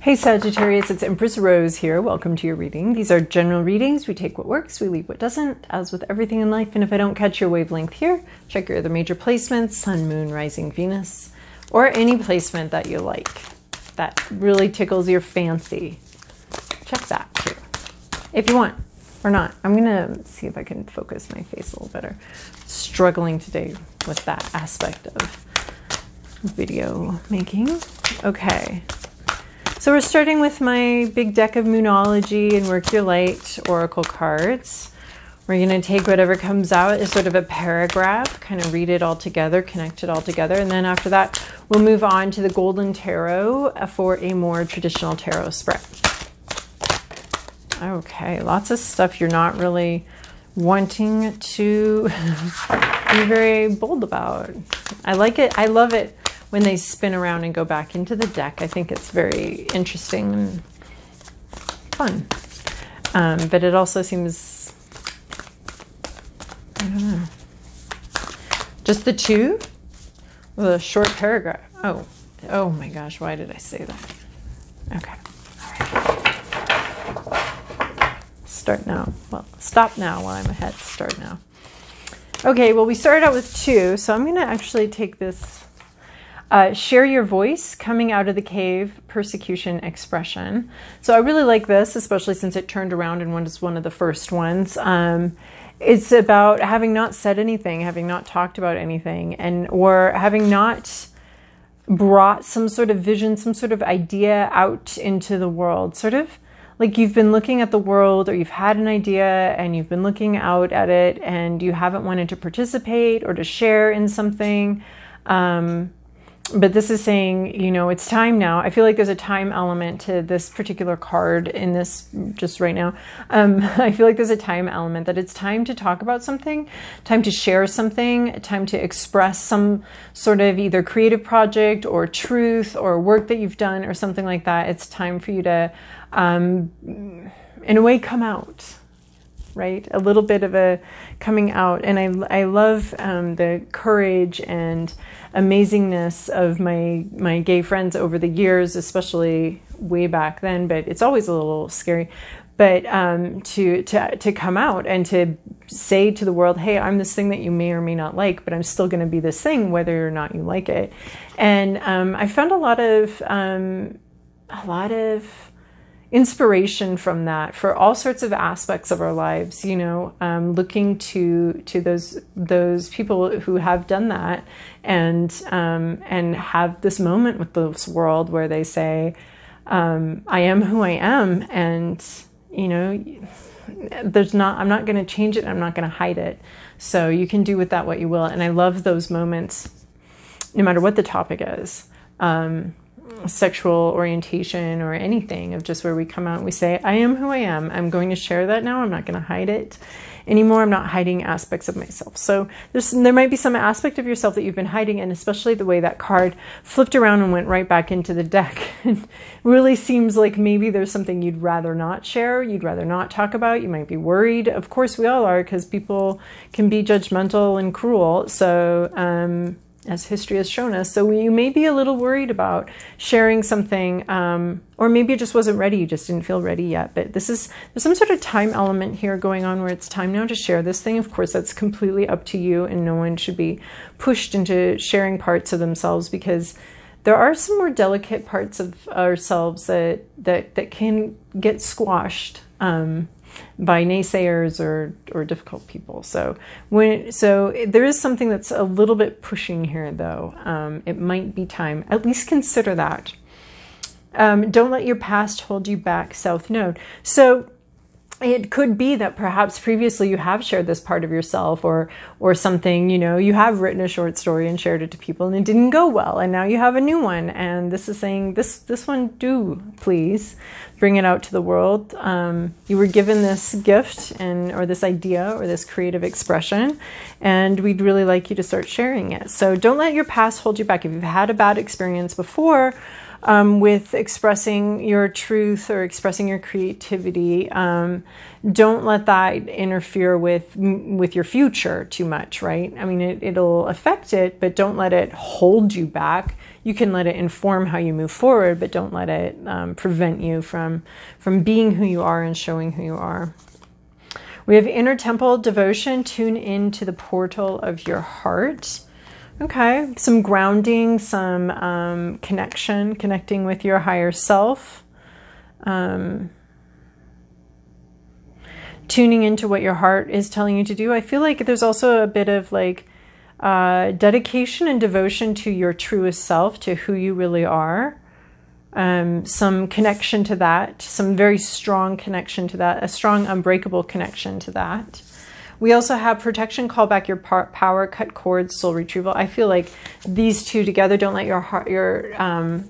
Hey Sagittarius, it's Empress Rose here. Welcome to your reading. These are general readings. We take what works, we leave what doesn't, as with everything in life. And if I don't catch your wavelength here, check your other major placements, Sun, Moon, Rising, Venus, or any placement that you like that really tickles your fancy. Check that too, if you want or not. I'm gonna see if I can focus my face a little better. Struggling today with that aspect of video making. Okay. So we're starting with my big deck of Moonology and Work Your Light Oracle cards. We're going to take whatever comes out as sort of a paragraph, kind of read it all together, connect it all together. And then after that, we'll move on to the Golden Tarot for a more traditional tarot spread. Okay, lots of stuff you're not really wanting to be very bold about. I like it. I love it when they spin around and go back into the deck. I think it's very interesting and fun. But it also seems, I don't know, just the two with a short paragraph. Oh my gosh, why did I say that? Okay, all right. Start now. Well, stop now while I'm ahead. Start now. Okay, well, we started out with two, so I'm going to actually take this. Share your voice, coming out of the cave, persecution expression. So I really like this, especially since it turned around and was one of the first ones. It's about having not said anything, having not talked about anything, or having not brought some sort of vision, some sort of idea out into the world. Sort of like you've been looking at the world, or you've had an idea and you've been looking out at it and you haven't wanted to participate or to share in something. But this is saying, you know, it's time now. I feel like there's a time element to this particular card in this just right now. I feel like there's a time element that it's time to talk about something, time to share something, time to express some sort of either creative project or truth or work that you've done or something like that. It's time for you to, in a way, come out. Right? A little bit of a coming out. And I love the courage and amazingness of my gay friends over the years, especially way back then, but it's always a little scary. But to come out and to say to the world, hey, I'm this thing that you may or may not like, but I'm still going to be this thing whether or not you like it. And I found a lot of inspiration from that for all sorts of aspects of our lives, you know, looking to those people who have done that and have this moment with this world where they say, I am who I am, and you know, I'm not going to change it, I'm not going to hide it. So you can do with that what you will. And I love those moments, no matter what the topic is. Sexual orientation or anything, of just where we come out and we say, I am who I am. I'm going to share that now. I'm not going to hide it anymore. I'm not hiding aspects of myself. So there might be some aspect of yourself that you've been hiding, and especially the way that card flipped around and went right back into the deck. It really seems like maybe there's something you'd rather not share, you'd rather not talk about. You might be worried. Of course we all are, because people can be judgmental and cruel. So, as history has shown us. So you may be a little worried about sharing something, or maybe it just wasn't ready. You just didn't feel ready yet. But there's some sort of time element here going on where it's time now to share this thing. Of course, that's completely up to you, and no one should be pushed into sharing parts of themselves, because there are some more delicate parts of ourselves that can get squashed by naysayers or difficult people. So there is something that's a little bit pushing here, though. It might be time. At least consider that. Don't let your past hold you back, South Node. So it could be that perhaps previously you have shared this part of yourself or something, you know, you have written a short story and shared it to people and it didn't go well. And now you have a new one. And this is saying, this one, do please bring it out to the world. You were given this gift or this idea or this creative expression, and we'd really like you to start sharing it. So don't let your past hold you back. If you've had a bad experience before, with expressing your truth or expressing your creativity, don't let that interfere with your future too much, right? I mean, it'll affect it, but don't let it hold you back. you can let it inform how you move forward, but don't let it prevent you from being who you are and showing who you are. We have inner temple devotion. Tune into the portal of your heart. Okay, some grounding, some connecting with your higher self. Tuning into what your heart is telling you to do. I feel like there's also a bit of like dedication and devotion to your truest self, to who you really are. Some connection to that, some very strong connection to that, a strong unbreakable connection to that. We also have protection, call back your power, cut cords, soul retrieval. I feel like these two together, don't let your heart, your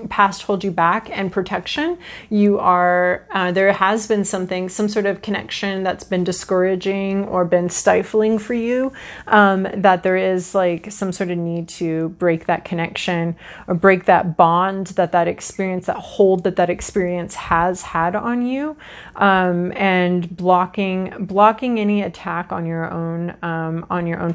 past hold you back, and protection. You are, there has been some sort of connection that's been discouraging or been stifling for you, that there is like some sort of need to break that connection or break that bond that experience, that hold that experience has had on you, and blocking any attack on your own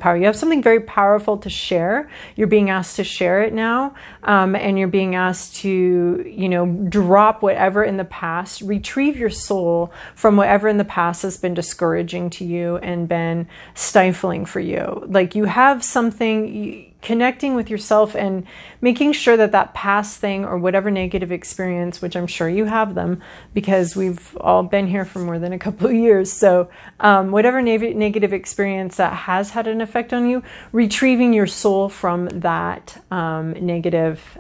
power. You have something very powerful to share. You're being asked to share it now, and you're being asked to, you know, drop whatever in the past, retrieve your soul from whatever in the past has been discouraging to you and been stifling for you. Like you have something, connecting with yourself and making sure that past thing or whatever negative experience, which I'm sure you have them because we've all been here for more than a couple of years. So whatever negative experience that has had an effect on you, retrieving your soul from that negative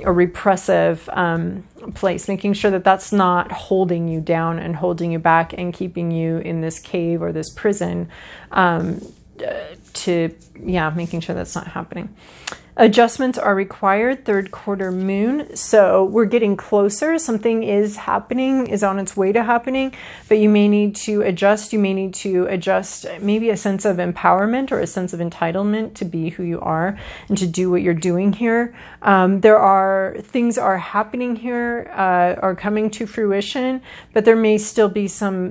or repressive place, making sure that that's not holding you down and holding you back and keeping you in this cave or this prison, making sure that's not happening. Adjustments are required, third quarter moon. So we're getting closer. Something is happening, is on its way to happening, but you may need to adjust. You may need to adjust maybe a sense of empowerment or a sense of entitlement to be who you are and to do what you're doing here. Things are happening here, are coming to fruition, but there may still be some,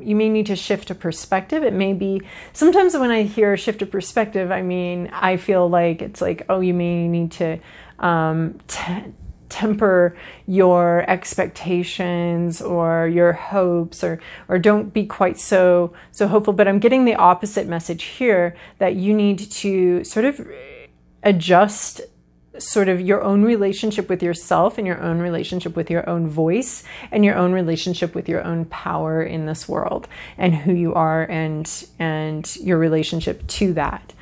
you may need to shift a perspective. It may be, sometimes when I hear shift of perspective, I mean, I feel like it's like, oh, you may need to temper your expectations or your hopes, or don't be quite so hopeful. But I'm getting the opposite message here, that you need to sort of adjust sort of your own relationship with yourself and your own relationship with your own voice and your own relationship with your own power in this world and who you are and your relationship to that.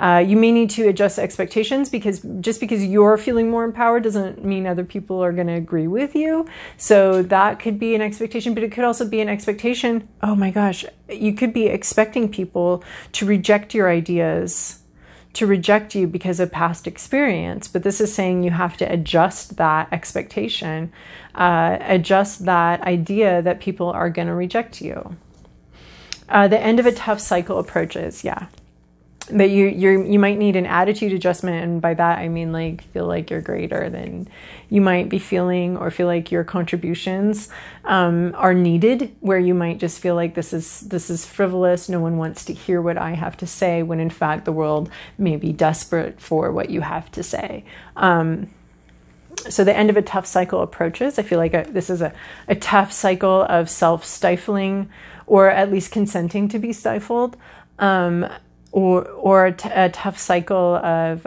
You may need to adjust expectations, because just because you're feeling more empowered doesn't mean other people are going to agree with you. So that could be an expectation, but it could also be an expectation. Oh my gosh, you could be expecting people to reject your ideas, to reject you because of past experience. But this is saying you have to adjust that expectation, adjust that idea that people are going to reject you. The end of a tough cycle approaches. Yeah. But you might need an attitude adjustment, and by that I mean like feel like you're greater than you might be feeling, or feel like your contributions are needed, where you might just feel like this is frivolous. No one wants to hear what I have to say, when in fact the world may be desperate for what you have to say. So the end of a tough cycle approaches. I feel like this is a tough cycle of self-stifling, or at least consenting to be stifled. Or a tough cycle of,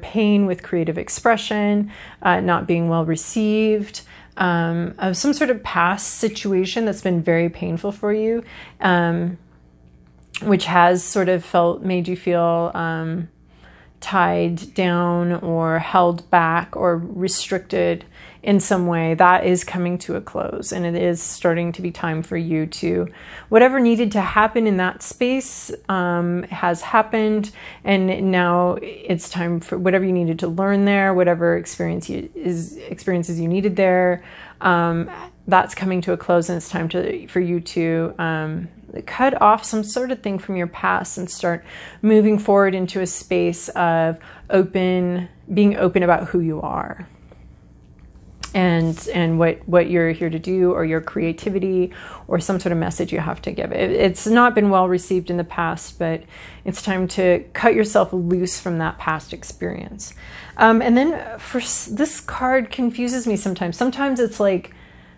pain with creative expression, not being well received, of some sort of past situation that's been very painful for you, which has sort of made you feel tied down or held back or restricted in some way. That is coming to a close, and it is starting to be time for you to, whatever needed to happen in that space has happened, and now it's time for whatever you needed to learn there, whatever experiences you needed there, that's coming to a close, and it's time for you to cut off some sort of thing from your past and start moving forward into a space of being open about who you are. and what you're here to do, or your creativity, or some sort of message you have to give. It's not been well received in the past, but it's time to cut yourself loose from that past experience. And then for this card confuses me sometimes. Sometimes it's like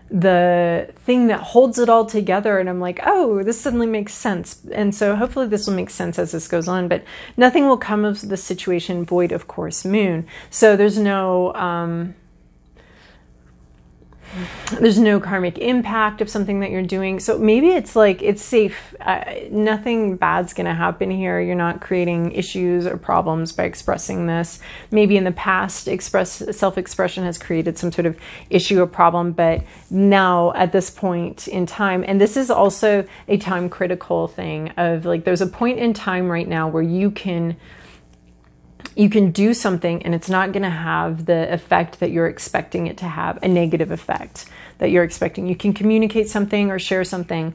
the thing that holds it all together, and I'm like, oh, this suddenly makes sense. And so hopefully this will make sense as this goes on, but nothing will come of the situation void of course moon. So there's no karmic impact of something that you're doing. So maybe it's like, it's safe. Nothing bad's going to happen here. You're not creating issues or problems by expressing this. Maybe in the past, self-expression has created some sort of issue or problem, but now at this point in time, and this is also a time critical thing of like, there's a point in time right now where you can do something and it's not going to have the effect that you're expecting it to have, a negative effect that you're expecting. You can communicate something or share something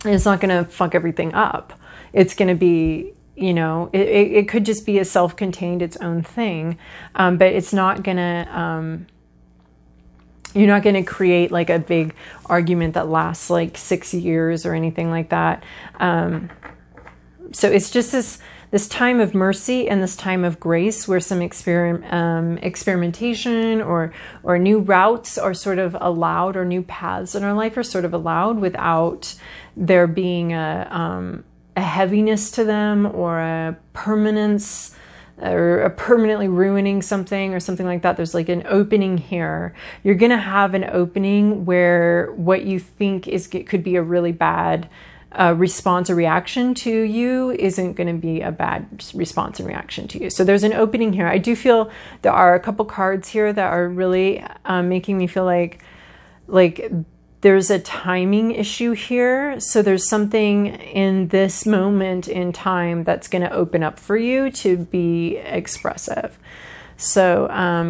and it's not going to fuck everything up. It's going to be, you know, it could just be a self-contained, its own thing, but it's not going to, you're not going to create like a big argument that lasts like 6 years or anything like that. So it's just this time of mercy and this time of grace where some experimentation or new routes are sort of allowed, or new paths in our life are sort of allowed without there being a heaviness to them, or a permanence, or a permanently ruining something or something like that. There's like an opening here. You're going to have an opening where what you think could be a really bad response or reaction to you isn't going to be a bad response and reaction to you. So there's an opening here. I do feel there are a couple cards here that are really making me feel like there's a timing issue here. So there's something in this moment in time that's going to open up for you to be expressive. So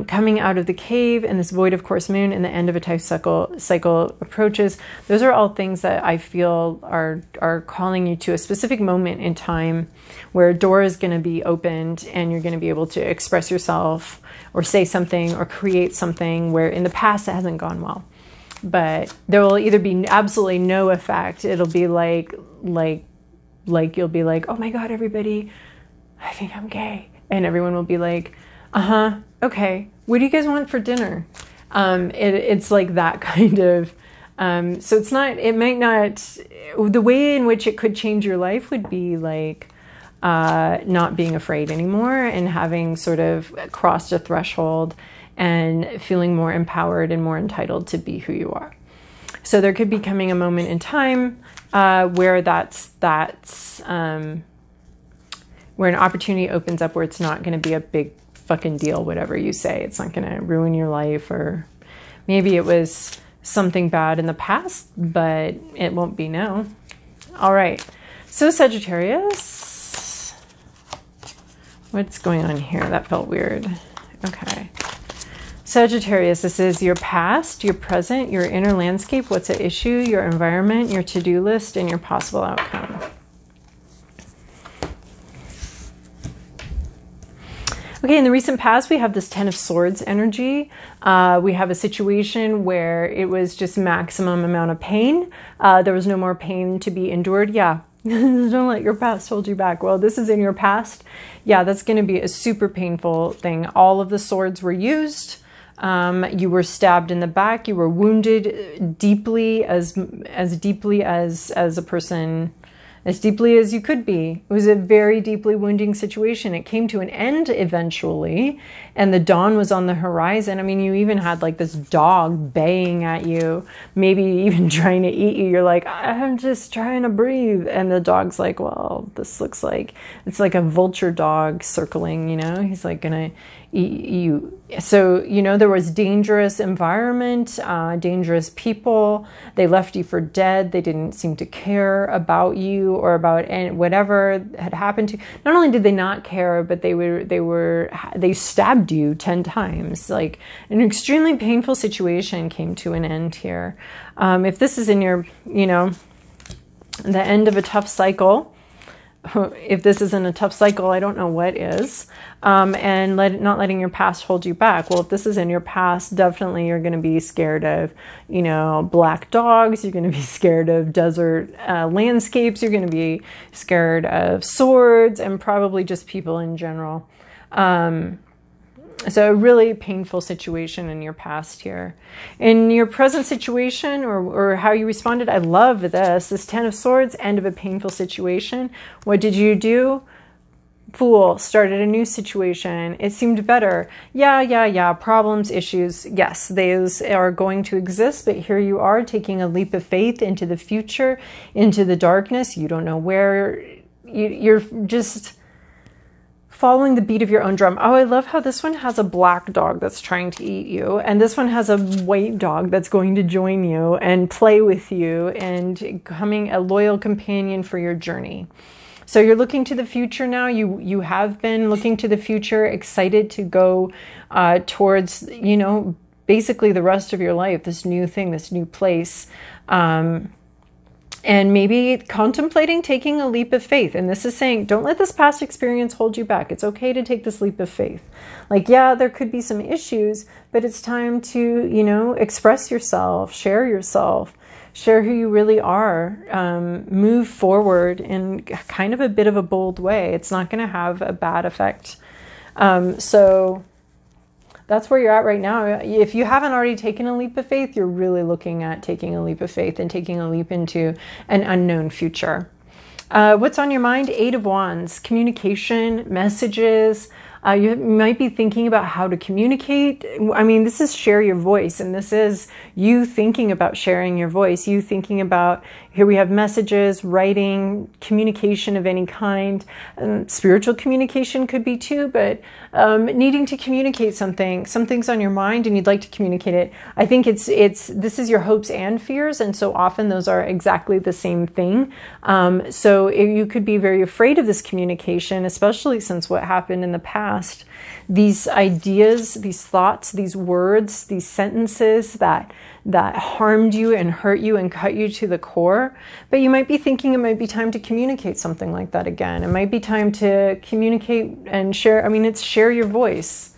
coming out of the cave and this void of course moon and the end of a type cycle approaches, those are all things that I feel are calling you to a specific moment in time where a door is going to be opened and you're going to be able to express yourself or say something or create something where in the past it hasn't gone well. But there will either be absolutely no effect. It'll be like you'll be like, oh my God, everybody, I think I'm gay. And everyone will be like, okay, what do you guys want for dinner? It's like that kind of, so it's not, it might not, the way in which it could change your life would be like, not being afraid anymore and having sort of crossed a threshold and feeling more empowered and more entitled to be who you are. So there could be coming a moment in time, where that's, where an opportunity opens up where it's not going to be a big fucking deal, whatever you say. It's not going to ruin your life, or maybe it was something bad in the past, but it won't be now. All right. So Sagittarius, what's going on here? That felt weird. Okay. Sagittarius, this is your past, your present, your inner landscape, what's at issue, your environment, your to-do list, and your possible outcome. Okay, in the recent past, we have this 10 of Swords energy. We have a situation where it was just maximum amount of pain. There was no more pain to be endured. Yeah, don't let your past hold you back. Well, this is in your past. Yeah, that's going to be a super painful thing. All of the swords were used. You were stabbed in the back. You were wounded deeply, as deeply as a person, as deeply as you could be. It was a very deeply wounding situation. It came to an end eventually, and the dawn was on the horizon. I mean, you even had like this dog baying at you, maybe even trying to eat you. You're like, I'm just trying to breathe. And the dog's like, well, this looks like, it's like a vulture dog circling, you know, he's like gonna eat you. So, you know, there was dangerous environment, dangerous people. They left you for dead. They didn't seem to care about you or about whatever had happened to you. Not only did they not care, but they stabbed you 10 times. Like an extremely painful situation came to an end here. If this is in your, you know, the end of a tough cycle, if this isn't a tough cycle, I don't know what is. And not letting your past hold you back. Well, if this is in your past, definitely you're going to be scared of, you know, black dogs. You're going to be scared of desert landscapes. You're going to be scared of swords and probably just people in general. So a really painful situation in your past here. In your present situation or how you responded, I love this 10 of Swords, end of a painful situation. What did you do? Fool, started a new situation. It seemed better. Yeah. Problems, issues. Yes, those are going to exist, but here you are taking a leap of faith into the future, into the darkness. You don't know where. You're just following the beat of your own drum. Oh, I love how this one has a black dog that's trying to eat you. And this one has a white dog that's going to join you and play with you and becoming a loyal companion for your journey. So you're looking to the future now. You have been looking to the future, excited to go towards, you know, basically the rest of your life, this new thing, this new place. And maybe contemplating taking a leap of faith. And this is saying, don't let this past experience hold you back. It's okay to take this leap of faith. Like, yeah, there could be some issues, but it's time to, you know, express yourself, share who you really are, move forward in kind of a bit of a bold way. It's not going to have a bad effect. So that's where you're at right now. If you haven't already taken a leap of faith, you're really looking at taking a leap of faith and taking a leap into an unknown future. What's on your mind? 8 of Wands, communication, messages. You might be thinking about how to communicate. I mean, this is share your voice, and this is you thinking about sharing your voice, you thinking about, here we have messages, writing, communication of any kind. Spiritual communication could be too, but needing to communicate something's on your mind and you'd like to communicate it. I think this is your hopes and fears, and so often those are exactly the same thing. So you could be very afraid of this communication, especially since what happened in the past. These ideas, these thoughts, these words, these sentences that harmed you and hurt you and cut you to the core. But you might be thinking it might be time to communicate something like that again. It might be time to communicate and share. I mean, it's share your voice,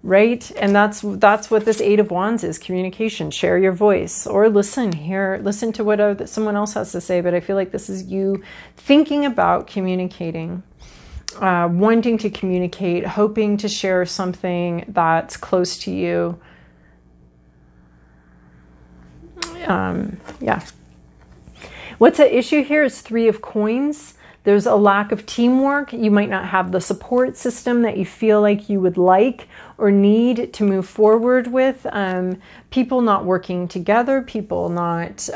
right? And that's what this 8 of Wands is, communication, share your voice, or listen to what someone else has to say. But I feel like this is you thinking about communicating. Wanting to communicate, hoping to share something that's close to you. Yeah. What's at issue here is 3 of Coins. There's a lack of teamwork. You might not have the support system that you feel like you would like or need to move forward with. People not working together, people not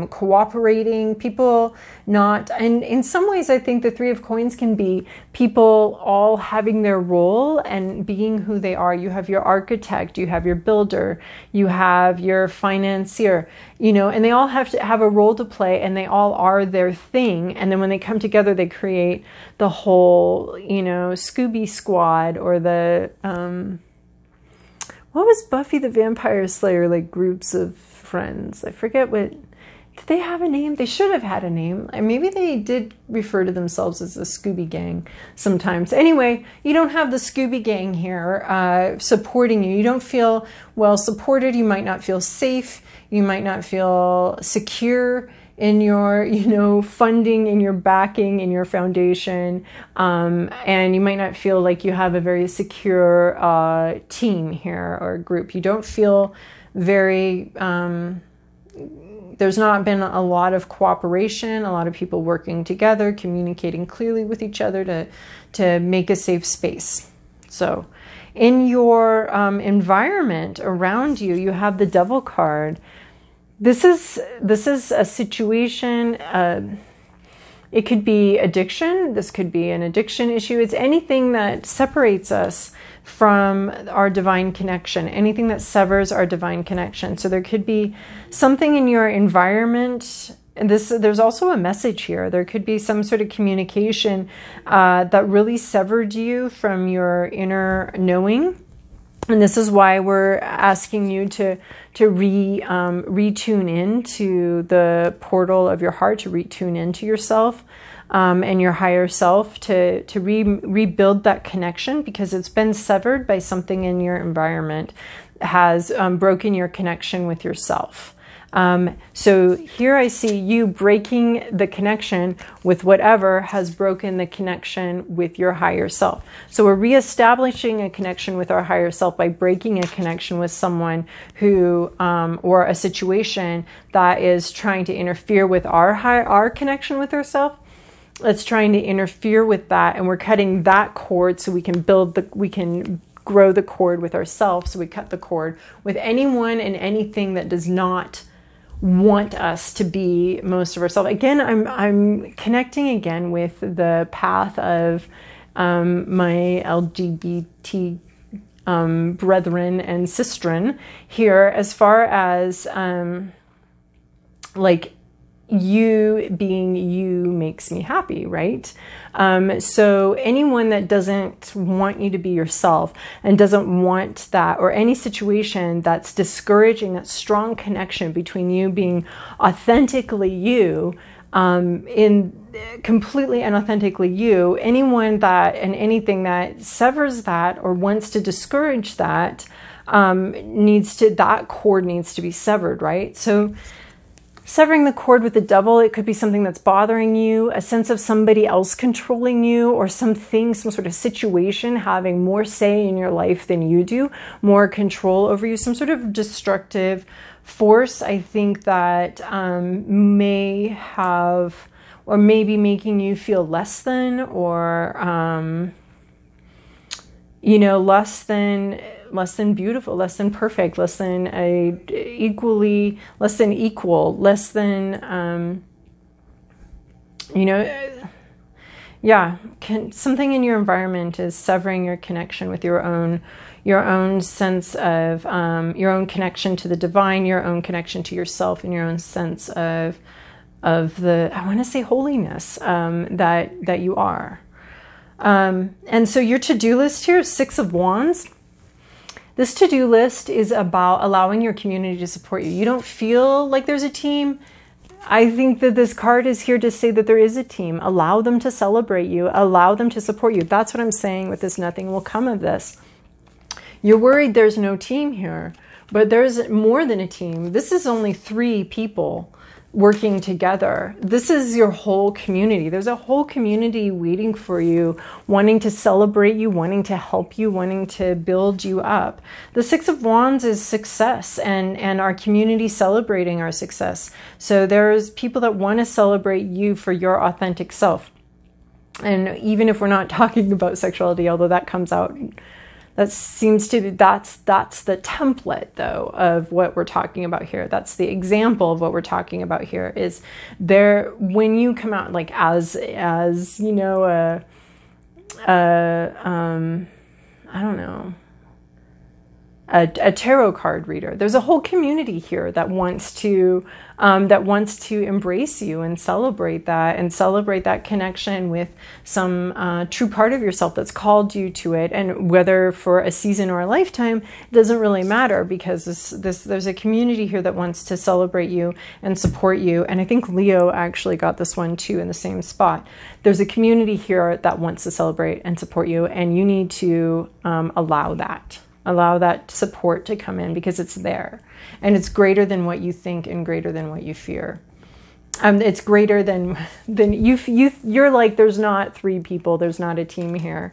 cooperating, people not, and in some ways I think the 3 of Coins can be people all having their role and being who they are. You have your architect, you have your builder, you have your financier, you know, and they all have to have a role to play, and they all are their thing. And then when they come together, they create the whole, you know, Scooby Squad, or the, what was Buffy the Vampire Slayer, like groups of friends? I forget what, did they have a name? They should have had a name. Maybe they did refer to themselves as the Scooby Gang sometimes. Anyway, you don't have the Scooby Gang here supporting you. You don't feel well supported. You might not feel safe. You might not feel secure in your, you know, funding, in your backing, in your foundation. And you might not feel like you have a very secure team here or group. You don't feel very, there's not been a lot of cooperation, a lot of people working together, communicating clearly with each other to make a safe space. So in your environment around you, you have the Devil card. This is a situation, it could be addiction, this could be an addiction issue. It's anything that separates us from our divine connection, anything that severs our divine connection. So there could be something in your environment, and there's also a message here. There could be some sort of communication that really severed you from your inner knowing. And this is why we're asking you to retune into the portal of your heart, to retune into yourself. and your higher self to rebuild that connection, because it's been severed by something in your environment, has broken your connection with yourself. So here I see you breaking the connection with whatever has broken the connection with your higher self. So we're reestablishing a connection with our higher self by breaking a connection with someone who, or a situation that is trying to interfere with our connection with ourselves. It's trying to interfere with that, and we're cutting that cord so we can grow the cord with ourselves. So we cut the cord with anyone and anything that does not want us to be most of ourselves. Again, I'm connecting again with the path of my LGBT brethren and sistren here, as far as like you being you makes me happy, right? So anyone that doesn't want you to be yourself and doesn't want that, or any situation that's discouraging that strong connection between you being authentically you, in completely and authentically you, anyone that and anything that severs that or wants to discourage that, that cord needs to be severed, right? So severing the cord with the devil, it could be something that's bothering you, a sense of somebody else controlling you, or something, some sort of situation having more say in your life than you do, more control over you, some sort of destructive force, I think, that may have, or maybe making you feel less than, or, less than beautiful, less than perfect, less than equal, something in your environment is severing your connection with your own sense of, your own connection to the divine, your own connection to yourself, and your own sense of the, I want to say, holiness, that you are. And so your to-do list here, 6 of Wands. This to-do list is about allowing your community to support you. You don't feel like there's a team. I think that this card is here to say that there is a team. Allow them to celebrate you. Allow them to support you. That's what I'm saying with this. Nothing will come of this. You're worried there's no team here, but there's more than a team. This is only 3 people working together. This is your whole community. There's a whole community waiting for you, wanting to celebrate you, wanting to help you, wanting to build you up. The 6 of Wands is success, and our community celebrating our success. So there's people that want to celebrate you for your authentic self. And even if we're not talking about sexuality, although that comes out, that seems to be, that's the template, though, of what we're talking about here. That's the example of what we're talking about here, is there, when you come out like as you know, I don't know, a tarot card reader. There's a whole community here that wants to embrace you and celebrate that connection with some true part of yourself that's called you to it. And whether for a season or a lifetime, it doesn't really matter, because there's a community here that wants to celebrate you and support you. And I think Leo actually got this one too, in the same spot. There's a community here that wants to celebrate and support you, and you need to allow that support to come in, because it's there, and it's greater than what you think and greater than what you fear. It's greater than you're like, there's not 3 people, there's not a team here.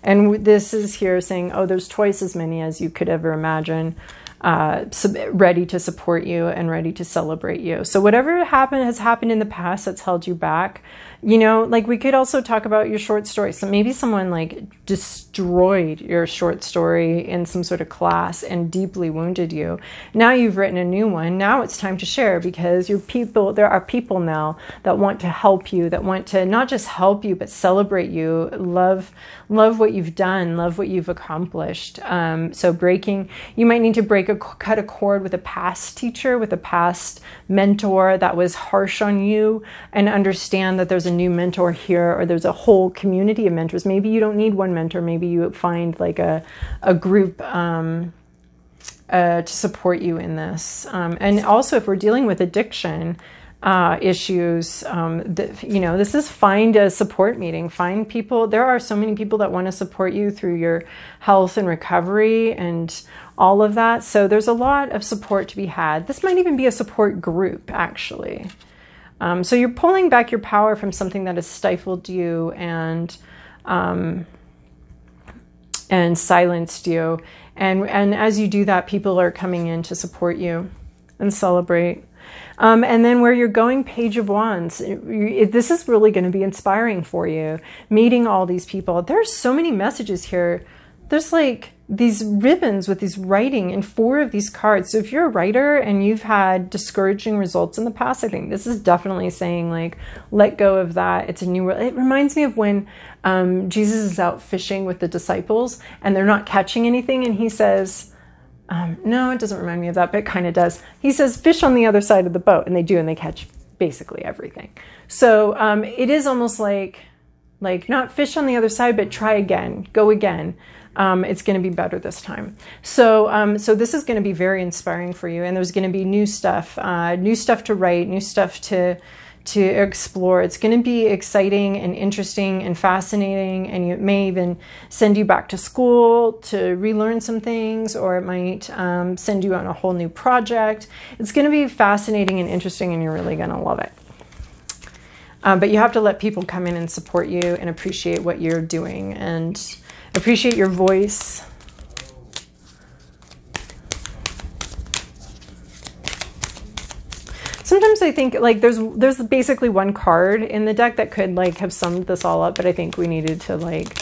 And this is here saying, oh, there's twice as many as you could ever imagine, ready to support you and ready to celebrate you. So whatever has happened in the past that's held you back, like we could also talk about your short story. So maybe someone like destroyed your short story in some sort of class and deeply wounded you. Now you've written a new one. Now it's time to share, because there are people now that want to help you, that want to not just help you, but celebrate you, love what you've done, love what you've accomplished. So you might need to cut a cord with a past teacher, with a past mentor that was harsh on you, and understand that there's a new mentor here, or there's a whole community of mentors. Maybe you don't need one mentor. Maybe you find like a group to support you in this. And also, if we're dealing with addiction, issues. You know, this is find a support meeting, find people. There are so many people that want to support you through your health and recovery and all of that. So there's a lot of support to be had. This might even be a support group, actually. So you're pulling back your power from something that has stifled you and silenced you. And as you do that, people are coming in to support you and celebrate. And then where you're going, Page of Wands, this is really going to be inspiring for you, meeting all these people. There's so many messages here. There's like these ribbons with these writing in 4 of these cards. So if you're a writer and you've had discouraging results in the past, I think this is definitely saying like, let go of that. It's a new world. It reminds me of when Jesus is out fishing with the disciples and they're not catching anything. And he says, no, it doesn't remind me of that, but it kind of does. He says, fish on the other side of the boat. And they do, and they catch basically everything. So it is almost like not fish on the other side, but try again, go again. It's going to be better this time. So this is going to be very inspiring for you. And there's going to be new stuff to write, new stuff to explore. It's going to be exciting and interesting and fascinating. And it may even send you back to school to relearn some things, or it might send you on a whole new project. It's going to be fascinating and interesting, and you're really going to love it. But you have to let people come in and support you and appreciate what you're doing and appreciate your voice. Sometimes I think like there's basically one card in the deck that could like have summed this all up, but I think we needed to like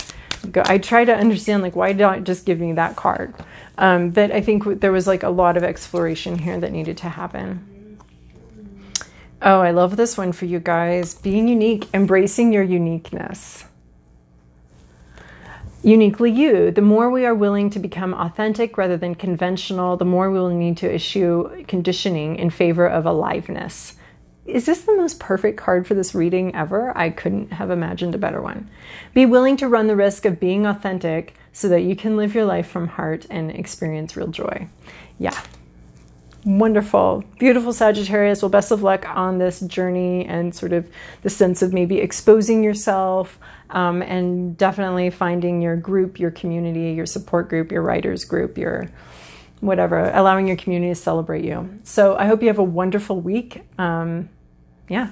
go. I try to understand like why don't just give me that card, but I think there was like a lot of exploration here that needed to happen. Oh, I love this one for you guys. Being unique, embracing your uniqueness. Uniquely you. The more we are willing to become authentic rather than conventional, the more we will need to eschew conditioning in favor of aliveness. Is this the most perfect card for this reading ever? I couldn't have imagined a better one. Be willing to run the risk of being authentic so that you can live your life from heart and experience real joy. Yeah. Wonderful. Beautiful Sagittarius. Well, best of luck on this journey and sort of the sense of maybe exposing yourself, and definitely finding your group, your community, your support group, your writers group, your whatever, allowing your community to celebrate you. So I hope you have a wonderful week. Yeah.